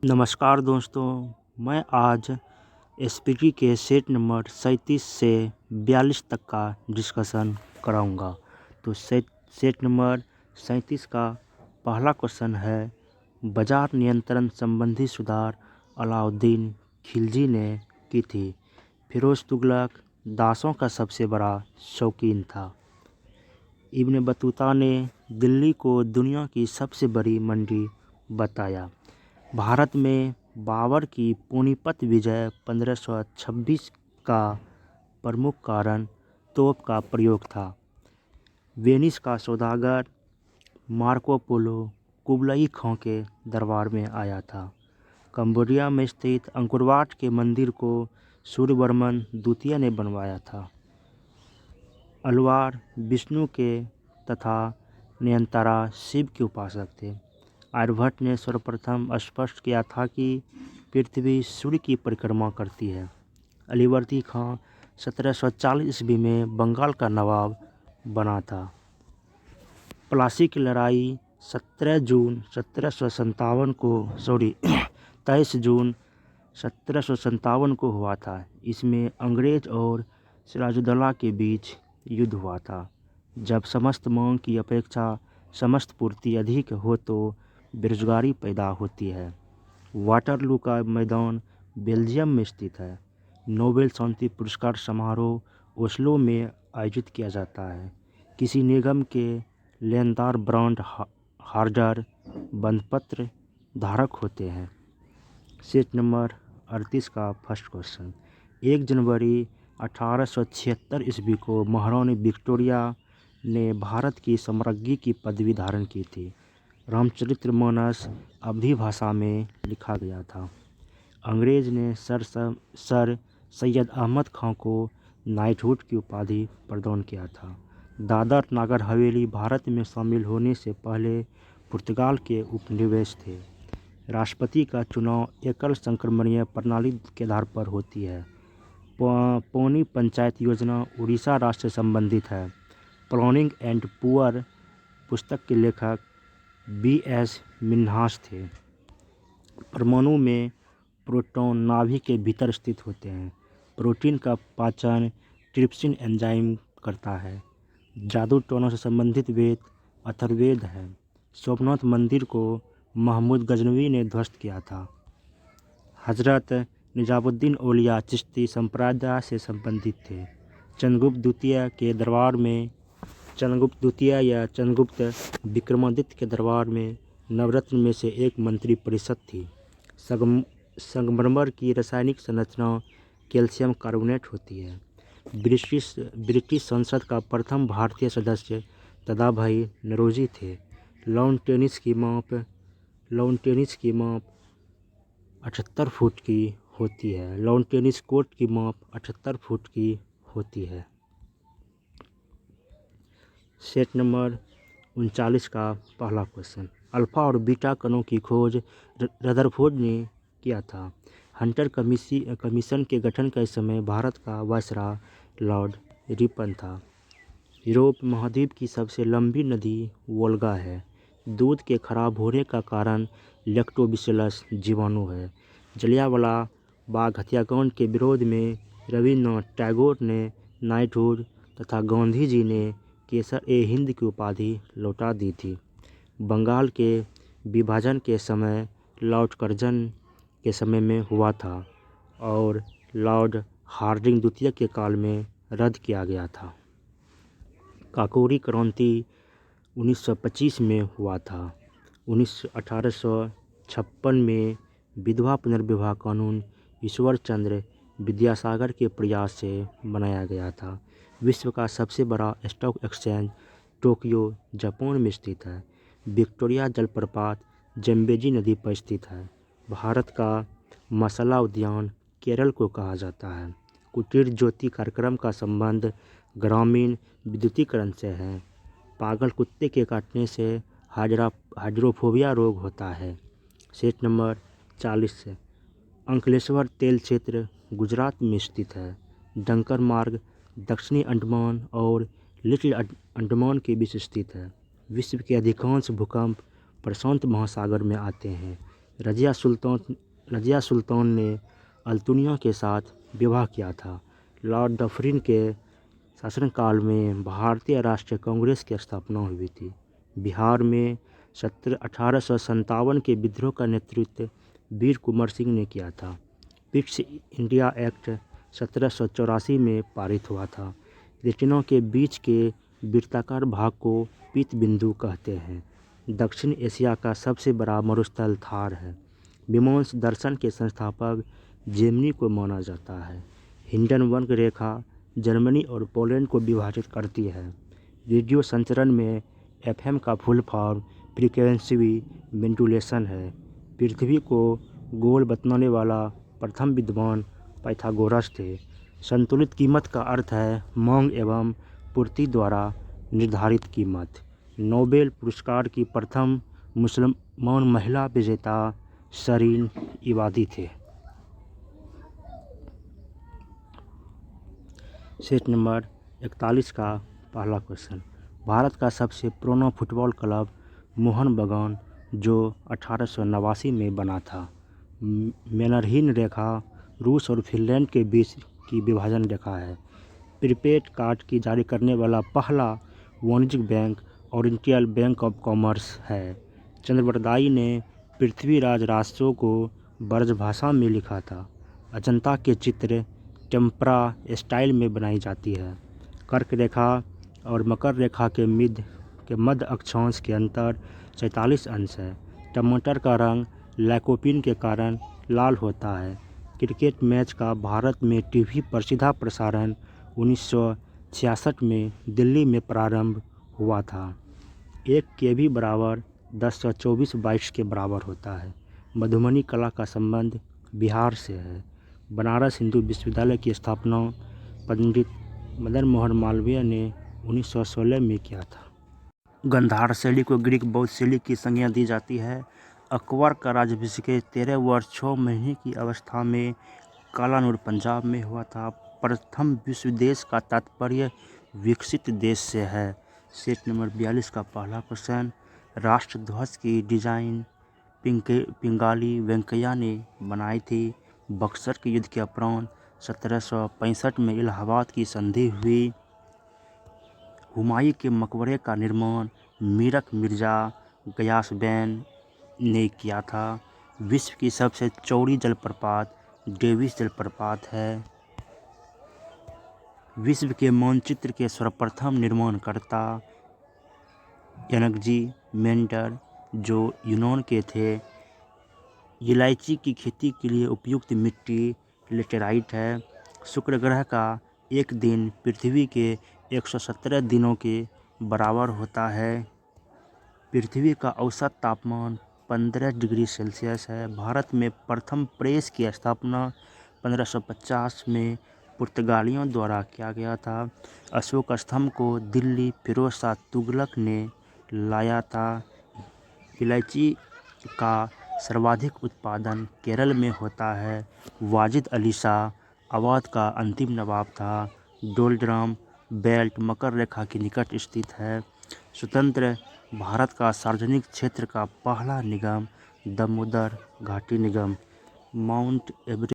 नमस्कार दोस्तों, मैं आज एसपीटी के सेट नंबर 37 से 42 तक का डिस्कशन कराऊंगा। तो सेट नंबर 37 का पहला क्वेश्चन है, बाजार नियंत्रण संबंधी सुधार अलाउद्दीन खिलजी ने की थी। फिरोज तुगलक दासों का सबसे बड़ा शौकीन था। इब्न बतूता ने दिल्ली को दुनिया की सबसे बड़ी मंडी बताया। भारत में बाबर की पानीपत विजय 1526 का प्रमुख कारण तोप का प्रयोग था। वेनिस का सौदागर मार्को पोलो कुबलई खां के दरबार में आया था। कंबोडिया में स्थित अंकोरवाट के मंदिर को सूर्यवर्मन द्वितीय ने बनवाया था। अलवार विष्णु के तथा नयनतारा शिव के उपासक थे। आर्यभट्ट ने सर्वप्रथम स्पष्ट किया था कि पृथ्वी सूर्य की परिक्रमा करती है। अलीवर्दी खां 1740 ईस्वी में बंगाल का नवाब बना था। प्लासी की लड़ाई 23 जून 1757 को हुआ था। इसमें अंग्रेज और सिराजुद्दौला के बीच युद्ध हुआ था। जब समस्त मांग की अपेक्षा समस्त पूर्ति अधिक हो तो बेरोजगारी पैदा होती है। वाटरलू का मैदान बेल्जियम में स्थित है। नोबेल शांति पुरस्कार समारोह ओस्लो में आयोजित किया जाता है। किसी निगम के लेनदार ब्रांड हार्डर बंधपत्र धारक होते हैं। सेट नंबर 38 का फर्स्ट क्वेश्चन, 1 जनवरी 1876 ईस्वी को महारानी विक्टोरिया ने भारत की सम्राज्ञी की पदवी धारण की थी। रामचरितमानस अवधी भाषा में लिखा गया था। अंग्रेज ने सर सैयद अहमद खां को नाइटहुड की उपाधि प्रदान किया था। दादर नागर हवेली भारत में शामिल होने से पहले पुर्तगाल के उपनिवेश थे। राष्ट्रपति का चुनाव एकल संक्रमणीय प्रणाली के आधार पर होती है। पौनी पंचायत योजना उड़ीसा राज्य से संबंधित है। प्लानिंग एंड पुअर पुस्तक के लेखक B.S. मिन्हास थे। परमाणु में प्रोटॉन नाभि के भीतर स्थित होते हैं। प्रोटीन का पाचन ट्रिप्सिन एंजाइम करता है। जादू टोना से संबंधित वेद अथर्ववेद है। सोमनाथ मंदिर को महमूद गजनवी ने ध्वस्त किया था। हजरत निजामुद्दीन औलिया चिश्ती संप्रदाय से संबंधित थे। चंद्रगुप्त द्वितीय के दरबार में चंद्रगुप्त विक्रमादित्य के दरबार में नवरत्न में से एक मंत्री परिषद थी। संगमरमर की रासायनिक संरचना कैल्शियम कार्बोनेट होती है। ब्रिटिश संसद का प्रथम भारतीय सदस्य दादाभाई नौरोजी थे। लॉन टेनिस की माप 78 फुट की होती है। लॉन टेनिस कोर्ट की माप 78 फुट की होती है। सेट नंबर 39 का पहला क्वेश्चन, अल्फा और बीटा कणों की खोज रदरफोर्ड ने किया था। हंटर कमीशन के गठन के समय भारत का वायसराय लॉर्ड रिपन था। यूरोप महाद्वीप की सबसे लंबी नदी वोल्गा है। दूध के खराब होने का कारण लैक्टोबैसिलस जीवाणु है। जलियांवाला बाग हत्याकांड के विरोध में रविन्द्रनाथ टैगोर ने नाइटहुड तथा गांधी जी ने केसर-ए-हिंद की उपाधि लौटा दी थी। बंगाल के विभाजन के समय लॉर्ड कर्जन के समय में हुआ था और लॉर्ड हार्डिंग द्वितीय के काल में रद्द किया गया था। काकोरी क्रांति 1925 में हुआ था। 1856 में विधवा पुनर्विवाह कानून ईश्वर चंद्र विद्यासागर के प्रयास से बनाया गया था। विश्व का सबसे बड़ा स्टॉक एक्सचेंज टोक्यो जापान में स्थित है। विक्टोरिया जलप्रपात जम्बेजी नदी पर स्थित है। भारत का मसाला उद्यान केरल को कहा जाता है। कुटीर ज्योति कार्यक्रम का संबंध ग्रामीण विद्युतीकरण से है। पागल कुत्ते के काटने से हाइड्रोफोबिया रोग होता है। सेट नंबर 40 से अंकलेश्वर तेल क्षेत्र गुजरात में स्थित है। डंकर मार्ग दक्षिणी अंडमान और लिटिल अंडमान के बीच स्थित है। विश्व के अधिकांश भूकंप प्रशांत महासागर में आते हैं। रज़िया सुल्तान ने अल्तुनिया के साथ विवाह किया था। लॉर्ड डफरिन के शासनकाल में भारतीय राष्ट्रीय कांग्रेस की स्थापना हुई थी। बिहार में 1857 के विद्रोह का नेतृत्व वीर कुंवर सिंह ने किया था। पिक्स इंडिया एक्ट 1784 में पारित हुआ था। रेटिना के बीच के वृत्ताकार भाग को पीत बिंदु कहते हैं। दक्षिण एशिया का सबसे बड़ा मरुस्थल थार है। मीमांस दर्शन के संस्थापक जेमिनी को माना जाता है। हिंडनबर्ग रेखा जर्मनी और पोलैंड को विभाजित करती है। रेडियो संचरण में एफएम का फुल फॉर्म फ्रीक्वेंसी मॉड्यूलेशन है। पृथ्वी को गोल बतलाने वाला प्रथम विद्वान पाइथागोरस थे। संतुलित कीमत का अर्थ है मांग एवं पूर्ति द्वारा निर्धारित कीमत। नोबेल पुरस्कार की प्रथम मुसलमान महिला विजेता शरीन इबादी थे। सेट नंबर 41 का पहला क्वेश्चन। भारत का सबसे पुराना फुटबॉल क्लब मोहन बगान जो 1889 में बना था। मैनरहीन रेखा रूस और फिनलैंड के बीच की विभाजन रेखा है। प्रीपेड कार्ड की जारी करने वाला पहला वाणिज्यिक bank oriental bank of commerce है। चंद्रवरदाई ने पृथ्वीराज राजसों को ब्रजभाषा में लिखा था। अजंता के चित्र टेम्परा स्टाइल में बनाई जाती है। कर्क रेखा और मकर रेखा के मध्य अक्षांश के अंतर 47 अंश है। टमाटर का रंग लाइकोपीन के कारण लाल होता है। क्रिकेट मैच का भारत में टीवी पर सीधा प्रसारण 1966 में दिल्ली में प्रारंभ हुआ था। 1 kb बराबर 1024 बाइट्स के बराबर होता है। मधुबनी कला का संबंध बिहार से है। बनारस हिंदू विश्वविद्यालय की स्थापना पंडित मदन मोहन मालवीय ने 1916 में किया था। गंधार शैली को ग्रीक बौद्ध शैली की संज्ञा दी जाती है। अकबर का राज्याभिषेक 13 वर्ष 6 महीने की अवस्था में कालानूर पंजाब में हुआ था। प्रथम विश्व देश का तात्पर्य विकसित देश से है। सेट नंबर 42 का पहला क्वेश्चन। राष्ट्रध्वज की डिजाइन पिंगाली वेंकैया ने बनाई थी। बक्सर के युद्ध के उपरांत 1765 में इलाहाबाद की संधि हुई। हुमायूं के मकबरे का निर्माण मीरक मिर्जा गयासबैन ने किया था। विश्व की सबसे चौड़ी जलप्रपात डेविस जलप्रपात है। विश्व के मानचित्र के सर्वप्रथम निर्माणकर्ता एनगजी मेंडर जो यूनान के थे। इलायची की खेती के लिए उपयुक्त मिट्टी लेटेराइट है। शुक्र ग्रह का एक दिन पृथ्वी के 117 दिनों के बराबर होता है। पृथ्वी का औसत तापमान 15 डिग्री सेल्सियस है। भारत में प्रथम प्रेस की स्थापना 1550 में पुर्तगालियों द्वारा किया गया था। अशोक स्तंभ को दिल्ली फिरोज शाह तुगलक ने लाया था। इलायची का सर्वाधिक उत्पादन केरल में होता है। वाजिद अली शाह अवध का अंतिम नवाब था। डोलड्रम बेल्ट मकर रेखा के निकट स्थित है। स्वतंत्र भारत का सार्वजनिक क्षेत्र का पहला निगम दामोदर घाटी निगम। Mount Everest